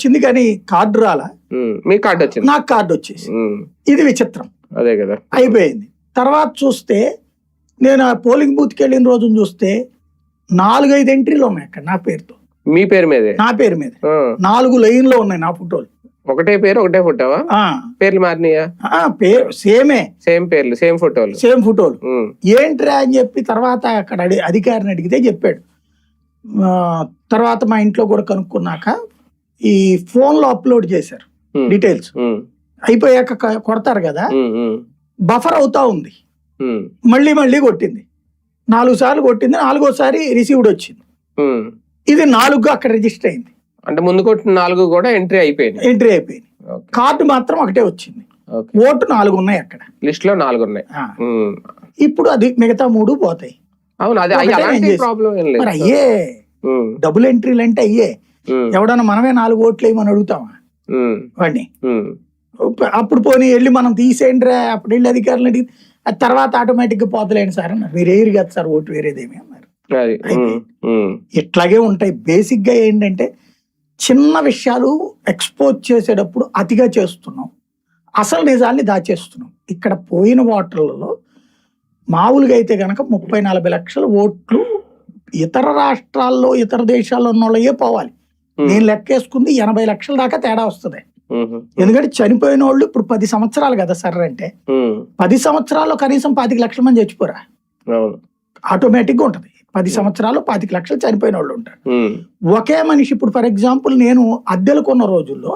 వచ్చింది కానీ కార్డు రాలా. మీ కార్డు వచ్చింది, నాకు కార్డు వచ్చేసి. ఇది విచిత్రం. అదే కదా, అయిపోయింది. తర్వాత చూస్తే నేను ఆ పోలింగ్ బూత్కి వెళ్ళిన రోజున చూస్తే 4-5 ఎంట్రీలు ఉన్నాయి అక్కడ నా పేరుతో. మీ పేరు మీదే? నా పేరు మీద 4 లైన్లో ఉన్నాయి నా ఫోటోలు. ఒకటే పేరు ఒకటే ఫోటోవా? పేర్లు మారినాయా? పేరు సేమే, సేమ్ పేర్లు సేమ్ ఫోటోలు. ఏంట్రా అని చెప్పి తర్వాత అక్కడ అధికారిని అడిగితే చెప్పాడు. తర్వాత మా ఇంట్లో కూడా కనుక్కున్నాక ఈ ఫోన్ లో అప్లోడ్ చేశారు డీటెయిల్స్. అయిపోయాక కొడతారు కదా, బఫర్ అవుతా ఉంది. మళ్ళీ మళ్ళీ కొట్టింది, 4 సార్లు కొట్టింది. 4వ సారి రిసీవ్డ్ వచ్చింది. ఇది 4 అక్కడ రిజిస్టర్ అయింది. అంటే ముందు కొట్టిన 4 కూడా ఎంట్రీ అయిపోయింది. కార్డు మాత్రం ఒకటే వచ్చింది. ఓటు 4 ఉన్నాయి అక్కడ, లిస్ట్ లో 4 ఉన్నాయి. ఇప్పుడు అది మిగతా 3 పోతాయి. అవును, అదే మరి అయ్యే డబుల్ ఎంట్రీలు అంటే అయ్యే. ఎవడన్నా మనమే 4 ఓట్లు వేయమని అడుగుతామా వాడిని? అప్పుడు పోనీ వెళ్ళి మనం తీసేయండి, అప్పుడు వెళ్ళి అధికారులు అడిగి తర్వాత ఆటోమేటిక్ గా పోతలేండి సార్ అన్నారు. మీరు వేరు కదా సార్, ఓటు వేరేదేమి అన్నారు. ఇట్లాగే ఉంటాయి. బేసిక్ గా ఏంటంటే చిన్న విషయాలు ఎక్స్పోజ్ చేసేటప్పుడు అతిగా చేస్తున్నాం, అసలు నిజాల్ని దాచేస్తున్నాం. ఇక్కడ పోయిన ఓటర్లలో మామూలుగా అయితే గనక 30-40 లక్షల ఓట్లు ఇతర రాష్ట్రాల్లో ఇతర దేశాల్లో ఉన్న వాళ్ళే పోవాలి. నేను లెక్కేసుకుంది 80 లక్షల దాకా తేడా వస్తుంది. ఎందుకంటే చనిపోయిన వాళ్ళు ఇప్పుడు 10 సంవత్సరాలు కదా సార్. అంటే 10 సంవత్సరాల్లో కనీసం 25 లక్షల మంది చచ్చిపోరా, ఆటోమేటిక్ గా ఉంటది. 10 సంవత్సరాలు 25 లక్షలు చనిపోయిన వాళ్ళు ఉంటారు. ఒకే మనిషి ఇప్పుడు ఫర్ ఎగ్జాంపుల్ నేను అద్దెలు కొన్న రోజుల్లో